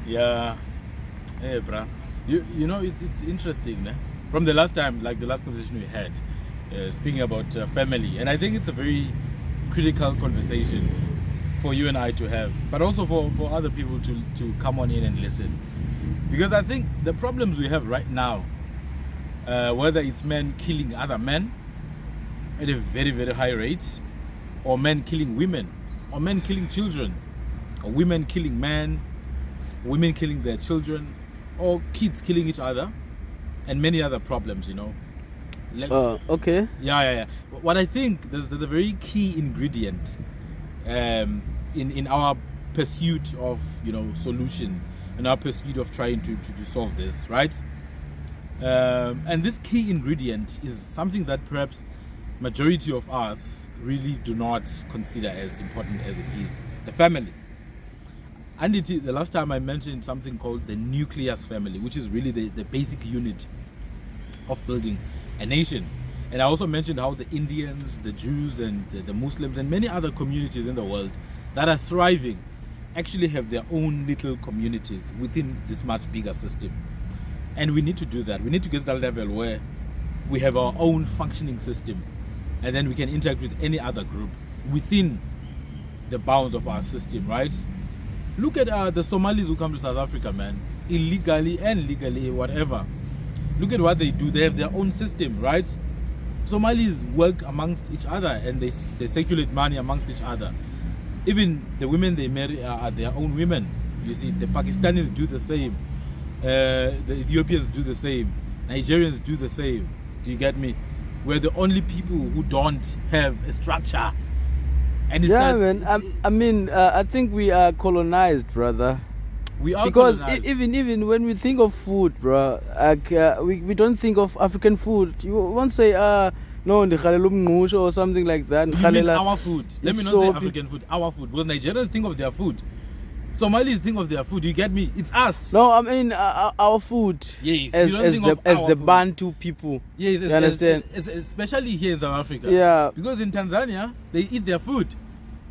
Yeah. Hey, bruh. You know, it's interesting, né? From the last time, like the last conversation we had, speaking about family, and I think it's a very critical conversation for you and I to have, but also for other people to come on in and listen. Because I think the problems we have right now, whether it's men killing other men at a very, very high rate, or men killing women, or men killing children, or women killing men, women killing their children, or kids killing each other, and many other problems, you know. Okay. Yeah. What I think there's a very key ingredient in our pursuit of, you know, solution, in our pursuit of trying to solve this, right? And this key ingredient is something that perhaps majority of us really do not consider as important as it is: the family. And the last time I mentioned something called the nucleus family, which is really the basic unit of building a nation. And I also mentioned how the Indians, the Jews, and the Muslims, and many other communities in the world that are thriving actually have their own little communities within this much bigger system. And we need to do that. We need to get to that level where we have our own functioning system, and then we can interact with any other group within the bounds of our system, right? Look at the Somalis who come to South Africa, man, illegally and legally, whatever. Look at what they do. They have their own system, right? Somalis work amongst each other, and they circulate money amongst each other. Even the women they marry are their own women. You see, the Pakistanis do the same. The Ethiopians do the same. Nigerians do the same. Do you get me? We're the only people who don't have a structure. And it's man. I think we are colonized, brother. We are because colonized. even when we think of food, bro, like we don't think of African food. You won't say no, or something like that. You mean our food? Let me not say African food. Our food. Because Nigerians think of their food. Somalis think of their food. You get me? It's us. No, I mean our food. Yes. As the Bantu people. Yes. You understand? Especially here in South Africa. Yeah. Because in Tanzania they eat their food.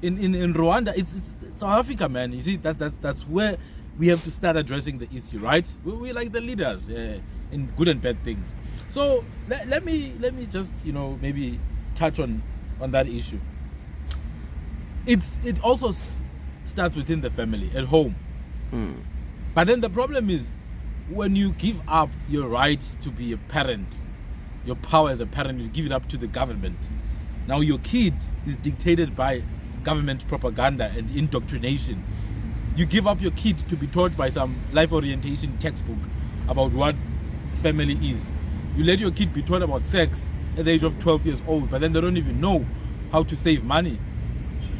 In Rwanda, it's South Africa, man. You see, that's where we have to start addressing the issue, right? We're like the leaders in good and bad things. So let me just, you know, maybe touch on that issue. It also starts within the family, at home. But then the problem is when you give up your right to be a parent, your power as a parent, you give it up to the government. Now your kid is dictated by government propaganda and indoctrination. You give up your kid to be taught by some life orientation textbook about what family is. You let your kid be taught about sex at the age of 12 years old, but then they don't even know how to save money.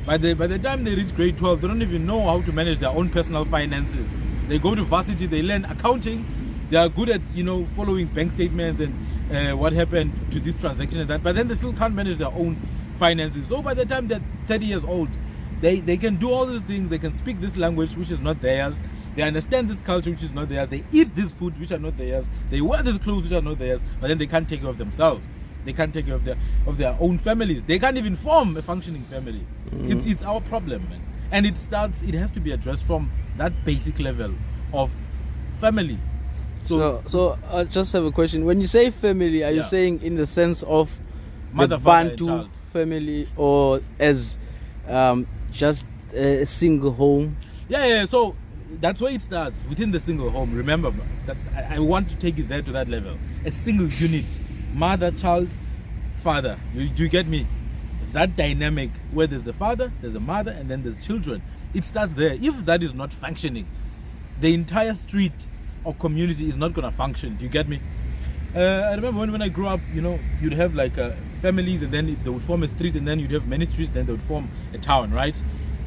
By the time they reach grade 12, they don't even know how to manage their own personal finances. They go to varsity, they learn accounting, they are good at, you know, following bank statements and what happened to this transaction and that, but then they still can't manage their own finances. So by the time they're 30 years old, they can do all these things. They can speak this language which is not theirs. They understand this culture which is not theirs. They eat this food which are not theirs. They wear these clothes which are not theirs. But then they can't take care of themselves. They can't take care of their own families. They can't even form a functioning family. It's our problem, man. And it has to be addressed from that basic level of family. So I just have a question. When you say family, are you saying in the sense of Mother, the father, and Bantu child family, or as just a single home? Yeah. So that's where it starts, within the single home. Remember that I want to take it there to that level. A single unit, mother, child, father. Do you get me? That dynamic where there's a father, there's a mother, and then there's children. It starts there. If that is not functioning, the entire street or community is not going to function. Do you get me? I remember when I grew up, you know, you'd have like families, and then they would form a street, and then you'd have many streets, then they would form a town, right?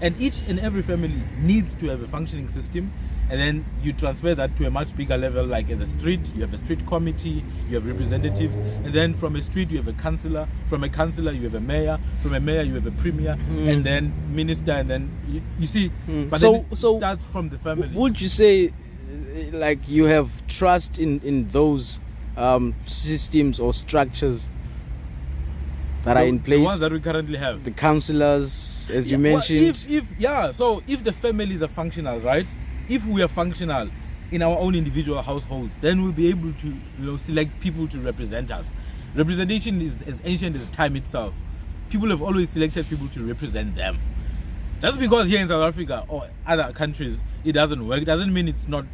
And each and every family needs to have a functioning system, and then you transfer that to a much bigger level. Like as a street, you have a street committee, you have representatives, and then from a street you have a councillor, from a councillor you have a mayor, from a mayor you have a premier, and then minister, and then you see. But then it starts from the family. Would you say like you have trust in those systems or structures that are in place? The ones that we currently have. The councillors, as you mentioned. So if the families are functional, right? if we are functional in our own individual households, then we'll be able to, select people to represent us. Representation is as ancient as time itself. People have always selected people to represent them. Just because here in South Africa or other countries it doesn't work, doesn't mean it's not,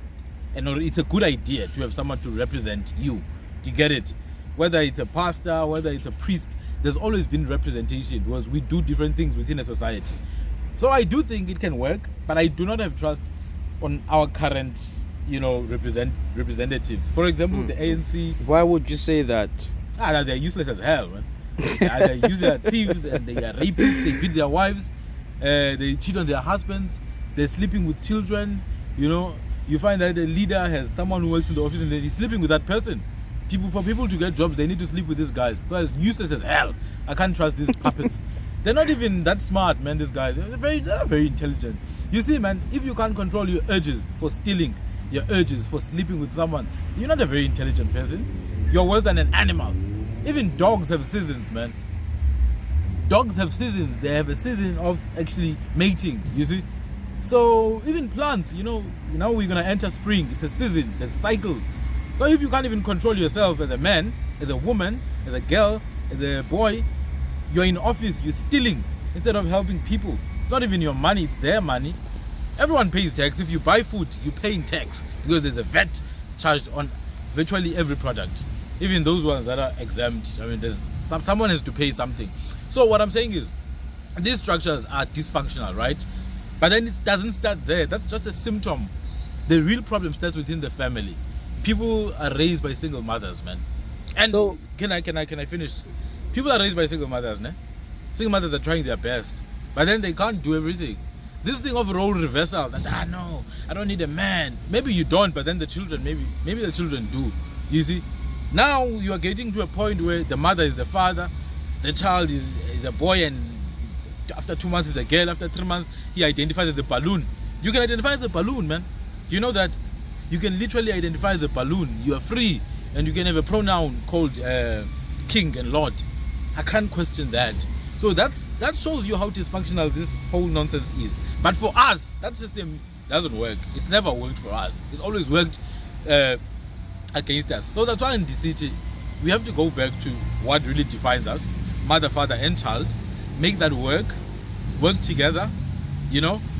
it's a good idea to have someone to represent you. Do you get it? Whether it's a pastor, whether it's a priest, there's always been representation because we do different things within a society. So I do think it can work, but I do not have trust on our current, representatives. For example, the ANC. Why would you say that? They're useless as hell, man. They're useless thieves and they are rapists. They beat their wives. They cheat on their husbands. They're sleeping with children. You find that the leader has someone who works in the office and then he's sleeping with that person. For people to get jobs, they need to sleep with these guys. So it's useless as hell. I can't trust these puppets. They're not even that smart, man. These guys, they're not very intelligent. You see, man, if you can't control your urges for stealing, your urges for sleeping with someone, you're not a very intelligent person. You're worse than an animal. Even dogs have seasons, man. Dogs have seasons. They have a season of actually mating, you see. So even plants, now we're gonna enter spring. It's a season. There's cycles. So if you can't even control yourself as a man, as a woman, as a girl, as a boy, you're in office, you're stealing instead of helping people. It's not even your money, it's their money. Everyone pays tax. If you buy food, you're paying tax because there's a VAT charged on virtually every product. Even those ones that are exempt, there's someone has to pay something. So what I'm saying is, these structures are dysfunctional, right? But then it doesn't start there. That's just a symptom. The real problem starts within the family. People are raised by single mothers, man. And so, can I finish? People are raised by single mothers, ne? Single mothers are trying their best, but then they can't do everything. This thing of role reversal, that no, I don't need a man. Maybe you don't, but then the children, maybe the children do. You see, now you are getting to a point where the mother is the father, the child is a boy, and after 2 months is a girl. After 3 months, he identifies as a balloon. You can identify as a balloon, man. Do you know that? You can literally identify as a balloon. You are free, and you can have a pronoun called king and lord. I can't question that. So that shows you how dysfunctional this whole nonsense is. But for us, that system doesn't work. It's never worked for us. It's always worked against us. So that's why in the city, we have to go back to what really defines us: mother, father, and child. Make that work together.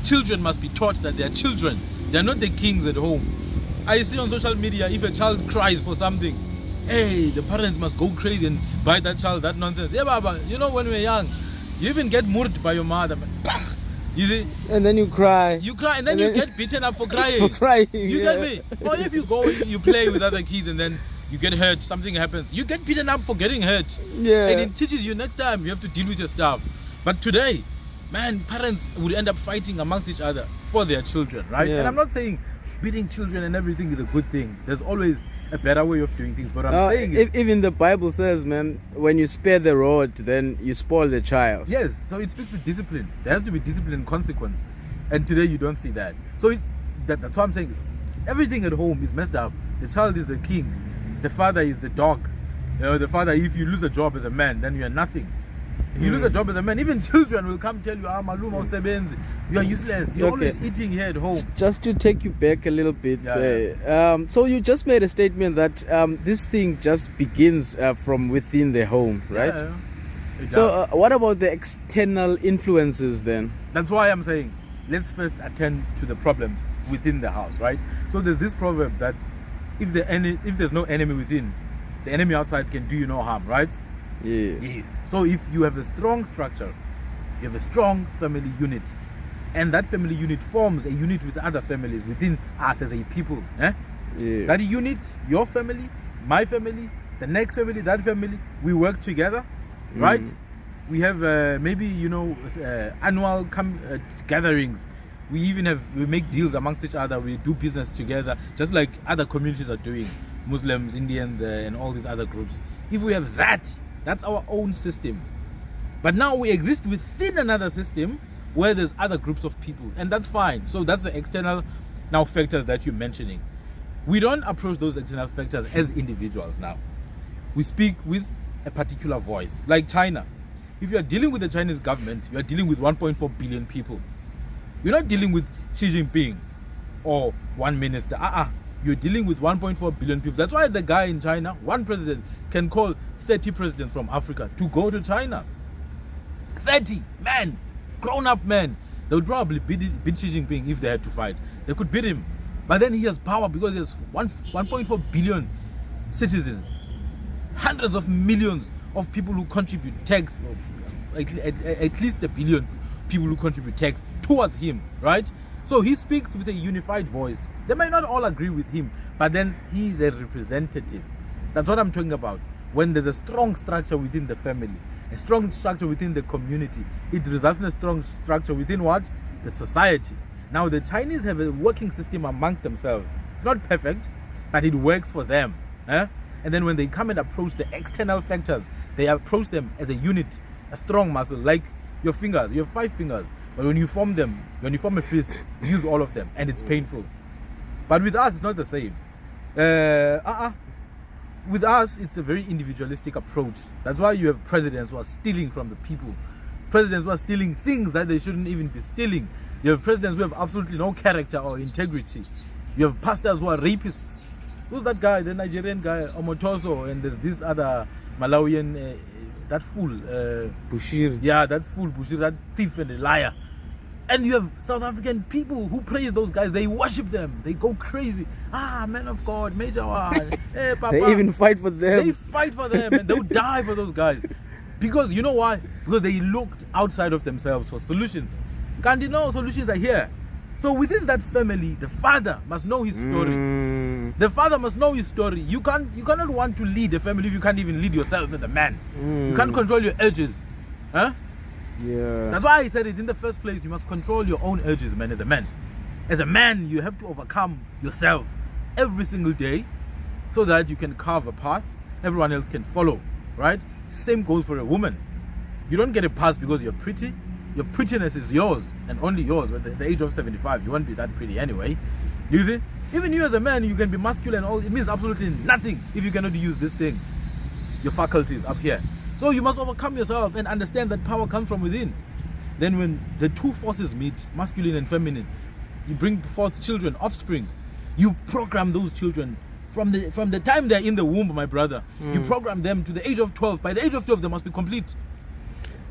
Children must be taught that they are children. They are not the kings at home. I see on social media, if a child cries for something, hey, the parents must go crazy and buy that child that nonsense. Yeah, Baba, when we're young, you even get murdered by your mother. You see? And then you cry. You cry and then you get beaten up for crying. For crying. You get me? Or if you go, you play with other kids and then you get hurt, something happens. You get beaten up for getting hurt. Yeah. And it teaches you next time you have to deal with your stuff. But today, man, parents would end up fighting amongst each other for their children, right? Yeah. And I'm not saying beating children and everything is a good thing. There's always a better way of doing things. But what I'm saying is, even the Bible says, man, when you spare the rod, then you spoil the child. Yes, so it speaks to discipline. There has to be discipline and consequence. And today you don't see that. So that's what I'm saying. Everything at home is messed up. The child is the king. The father is the dog. The father, if you lose a job as a man, then you are nothing. If you lose a job as a man, even children will come tell you, Maluma Sebenzi, you are useless. You're always eating here at home. Just to take you back a little bit. So you just made a statement that this thing just begins from within the home, right? Yeah. So what about the external influences then? That's why I'm saying, let's first attend to the problems within the house, right? So there's this proverb that if there's no enemy within, the enemy outside can do you no harm, right? Yes. So if you have a strong structure, you have a strong family unit, and that family unit forms a unit with other families within us as a people. That unit, your family, my family, the next family, that family, we work together, right? We have maybe annual gatherings. We make deals amongst each other. We do business together, just like other communities are doing, Muslims, Indians, and all these other groups. If we have that, that's our own system. But now we exist within another system where there's other groups of people, and that's fine. So that's the external now factors that you're mentioning. We don't approach those external factors as individuals now. We speak with a particular voice, like China. If you are dealing with the Chinese government, you are dealing with 1.4 billion people. You're not dealing with Xi Jinping. or one minister. You're dealing with 1.4 billion people. That's why the guy in China, one president, can call 30 presidents from Africa to go to China. 30 men, grown-up men. They would probably beat Xi Jinping if they had to fight. They could beat him. But then he has power because he has 1.4 billion citizens. Hundreds of millions of people who contribute tax. At least a billion people who contribute tax towards him, right? So he speaks with a unified voice. They might not all agree with him, but then he is a representative. That's what I'm talking about. When there's a strong structure within the family, a strong structure within the community, it results in a strong structure within what? The society. Now the Chinese have a working system amongst themselves. It's not perfect, but it works for them. And then when they come and approach the external factors, they approach them as a unit, a strong muscle, like your fingers. You have 5 fingers, but when you form them, when you form a fist, you use all of them, and it's painful. But with us, it's not the same. With us, it's a very individualistic approach. That's why you have presidents who are stealing from the people. Presidents who are stealing things that they shouldn't even be stealing. You have presidents who have absolutely no character or integrity. You have pastors who are rapists. Who's that guy, the Nigerian guy, Omotoso, and there's this other Malawian, that fool. Bushiri. Yeah, that fool, Bushiri, that thief and a liar. And you have South African people who praise those guys. They worship them. They go crazy. Man of God, Major one. Hey, Papa. They even fight for them. They fight for them and they'll die for those guys. Because you know why? Because they looked outside of themselves for solutions. Can't you know solutions are here? So within that family, the father must know his story. The father must know his story. You cannot want to lead a family if you can't even lead yourself as a man. You can't control your urges. Yeah. That's why I said it in the first place. You must control your own urges, man, as a man. As a man, you have to overcome yourself every single day so that you can carve a path everyone else can follow, right? Same goes for a woman. You don't get a pass because you're pretty. Your prettiness is yours and only yours. But at the age of 75, you won't be that pretty anyway. You see? Even you as a man, you can be masculine. It means absolutely nothing if you cannot use this thing. Your faculties up here. So you must overcome yourself and understand that power comes from within. Then when the two forces meet, masculine and feminine, you bring forth children, offspring. You program those children from the time they're in the womb, my brother. You program them to the age of 12. By the age of 12, they must be complete.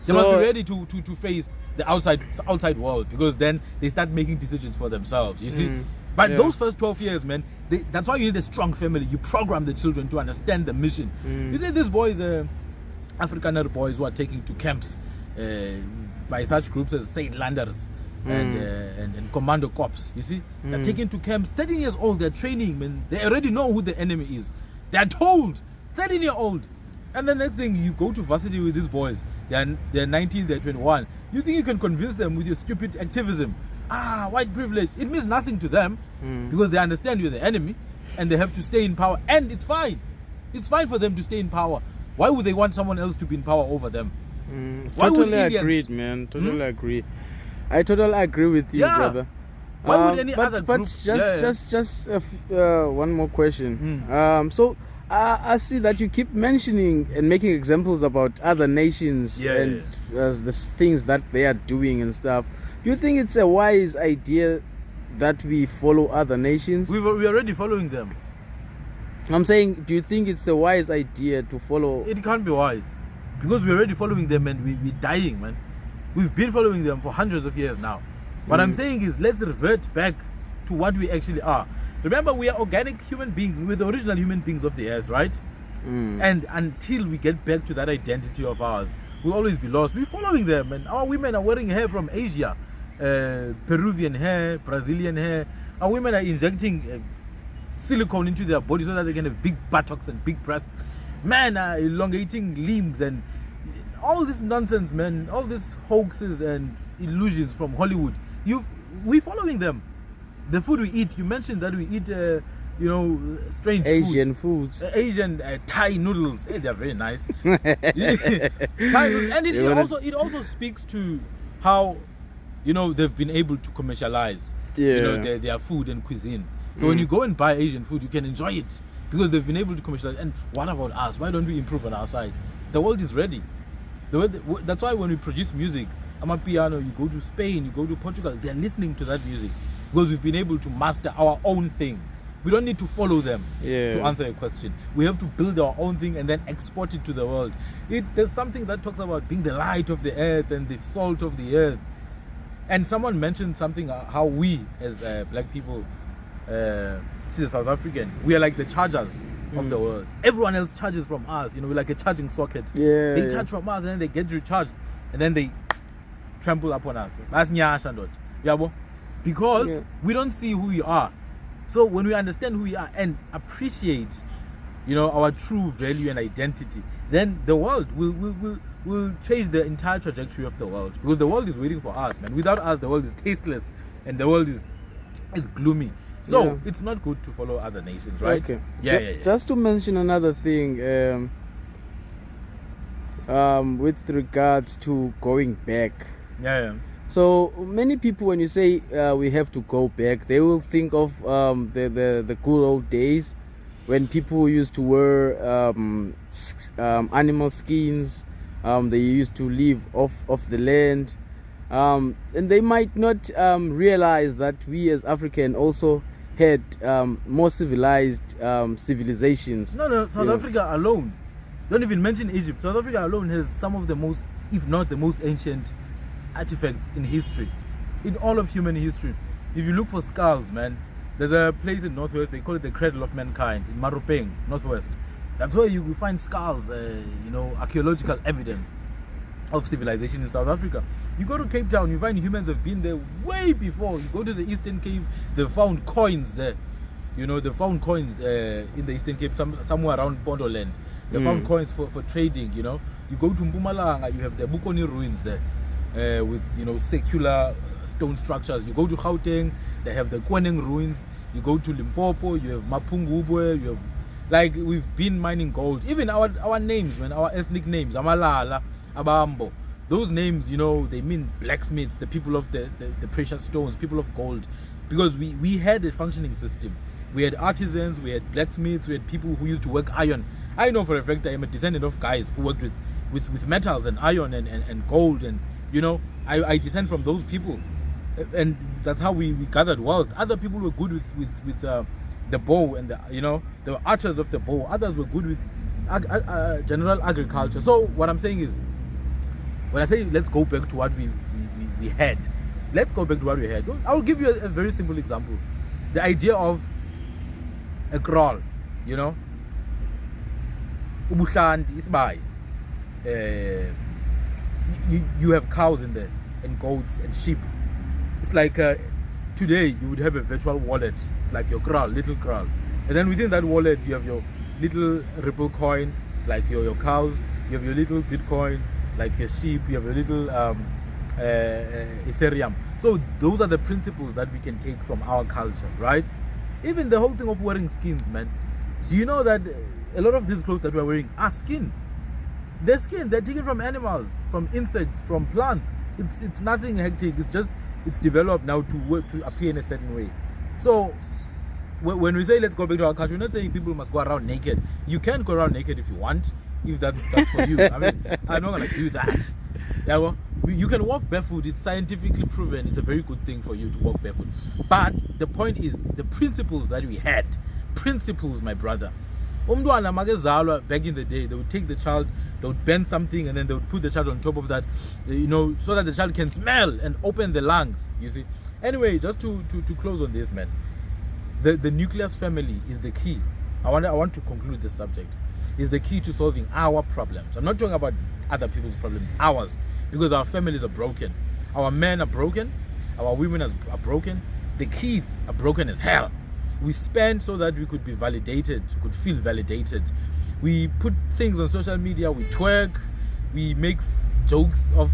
They must be ready to face the outside world, because then they start making decisions for themselves, you see. But those first 12 years, man, that's why you need a strong family. You program the children to understand the mission. You see, these boys, Afrikaner boys who are taken to camps by such groups as Saint Landers and Commando Corps, you see. They're taken to camps, 13 years old, they're training, man. They already know who the enemy is. They're told, 13-year-old. And the next thing, you go to varsity with these boys. They're 19, they're 21. You think you can convince them with your stupid activism? White privilege. It means nothing to them because they understand you're the enemy and they have to stay in power. And it's fine. It's fine for them to stay in power. Why would they want someone else to be in power over them? Totally agreed, man. Totally agree. I totally agree with you, brother. Why would any other group? Just one more question. So I see that you keep mentioning and making examples about other nations and the things that they are doing and stuff. Do you think it's a wise idea that we follow other nations? We're already following them. I'm saying, do you think it's a wise idea to follow? It can't be wise, because we're already following them and we're dying, man. We've been following them for hundreds of years now. What I'm saying is, let's revert back to what we actually are. Remember, we are organic human beings. We're the original human beings of the earth, right? And until we get back to that identity of ours, we'll always be lost. We're following them, and our women are wearing hair from Asia, Peruvian hair, Brazilian hair. Our women are injecting silicone into their bodies so that they can have big buttocks and big breasts. Men are elongating limbs and all this nonsense, man. All these hoaxes and illusions from Hollywood. We're following them. The food we eat, you mentioned that we eat, strange Asian foods. Asian Thai noodles. Hey, they're very nice. Thai noodles. And it also speaks to how, they've been able to commercialize, their food and cuisine. So when you go and buy Asian food, you can enjoy it because they've been able to commercialize. And what about us? Why don't we improve on our side? The world is ready. That's why when we produce music, Amapiano, you go to Spain, you go to Portugal, they're listening to that music. because we've been able to master our own thing. We don't need to follow them to answer your question. We have to build our own thing and then export it to the world. There's something that talks about being the light of the earth and the salt of the earth. And someone mentioned something, how we as black people see the South African, we are like the chargers of the world. Everyone else charges from us. We're like a charging socket. They charge from us and then they get recharged and then they trample upon us. That's nyasha ndot. Yabo? Because we don't see who we are. So when we understand who we are and appreciate, our true value and identity, then the world will change the entire trajectory of the world. Because the world is waiting for us, man. Without us, the world is tasteless and the world is gloomy. So it's not good to follow other nations, right? Okay. Yeah. Just to mention another thing, with regards to going back. Yeah. So many people, when you say we have to go back, they will think of the good old days when people used to wear animal skins. They used to live off the land, and they might not realize that we as African also had more civilized civilizations. No, South Africa alone. Don't even mention Egypt. South Africa alone has some of the most, if not the most ancient artifacts in history, in all of human history. If you look for skulls, man, there's a place in Northwest, they call it the Cradle of Mankind, in Maropeng, Northwest. That's where you will find skulls, archaeological evidence of civilization in South Africa. You go to Cape Town, you find humans have been there way before. You go to the Eastern Cape, they found coins there. They found coins in the Eastern Cape, somewhere around Pondoland. They found coins for trading, You go to Mpumalanga, you have the Bokoni ruins there. With secular stone structures. You go to Gauteng, they have the Kweneng ruins. You go to Limpopo, you have Mapungubwe, you have, we've been mining gold. Even our names, man, our ethnic names, Amalala, Abambo, those names, they mean blacksmiths, the people of the precious stones, people of gold, because we had a functioning system. We had artisans, we had blacksmiths, we had people who used to work iron. I know for a fact I am a descendant of guys who worked with metals and iron and gold, and I descend from those people, and that's how we gathered wealth. Other people were good with the bow and the archers of the bow. Others were good with general agriculture. So what I'm saying is, when I say let's go back to what we had, let's go back to what we had. I'll give you a very simple example. The idea of a kraal, ubuhlanti isibaya. You have cows in there, and goats and sheep. It's like today you would have a virtual wallet. It's like your little kraal, and then within that wallet you have your little Ripple coin, like your cows. You have your little Bitcoin, like your sheep. You have your little Ethereum. So those are the principles that we can take from our culture, right? Even the whole thing of wearing skins, man. Do you know that a lot of these clothes that we're wearing are skin? They're skin. They're taken from animals, from insects, from plants. It's nothing hectic. It's developed now to appear in a certain way. So when we say let's go back to our culture, we're not saying people must go around naked. You can go around naked if you want, if that's for you. I mean, I'm not gonna do that. Yeah, well, you can walk barefoot. It's scientifically proven. It's a very good thing for you to walk barefoot. But the point is the principles that we had. Principles, my brother. Umntwana makezalwa back in the day, they would take the child, they would bend something, and then they would put the child on top of that, so that the child can smell and open the lungs. You see. Anyway, just to close on this, man. The nucleus family is the key. I want to conclude this subject. Is the key to solving our problems. I'm not talking about other people's problems, ours, because our families are broken. Our men are broken. Our women are broken. The kids are broken as hell. We spend so that we could be validated, could feel validated. We put things on social media, we twerk, we make jokes of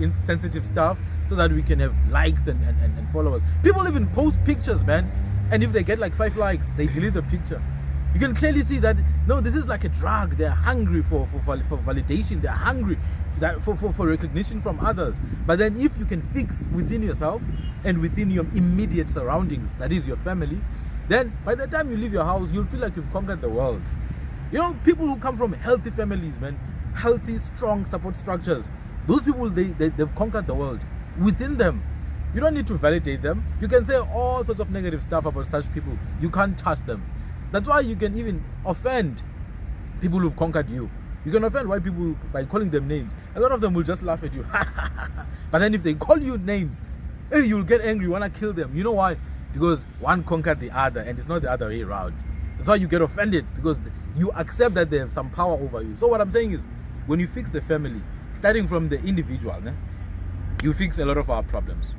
insensitive stuff so that we can have likes and followers. People even post pictures, man, and if they get like 5 likes, they delete the picture. You can clearly see that, no, this is like a drug. They're hungry for validation. They're hungry for recognition from others. But then if you can fix within yourself and within your immediate surroundings, that is your family, then by the time you leave your house, you'll feel like you've conquered the world. People who come from healthy families, man, healthy, strong support structures, those people, they've conquered the world. Within them, You don't need to validate them. You can say all sorts of negative stuff about such people. You can't trust them. That's why you can even offend people who've conquered you. You can offend white people by calling them names. A lot of them will just laugh at you. But then if they call you names, hey, you'll get angry, you want to kill them. You know why? Because one conquered the other, and it's not the other way around. That's why you get offended, because you accept that they have some power over you. So what I'm saying is, when you fix the family, starting from the individual, you fix a lot of our problems.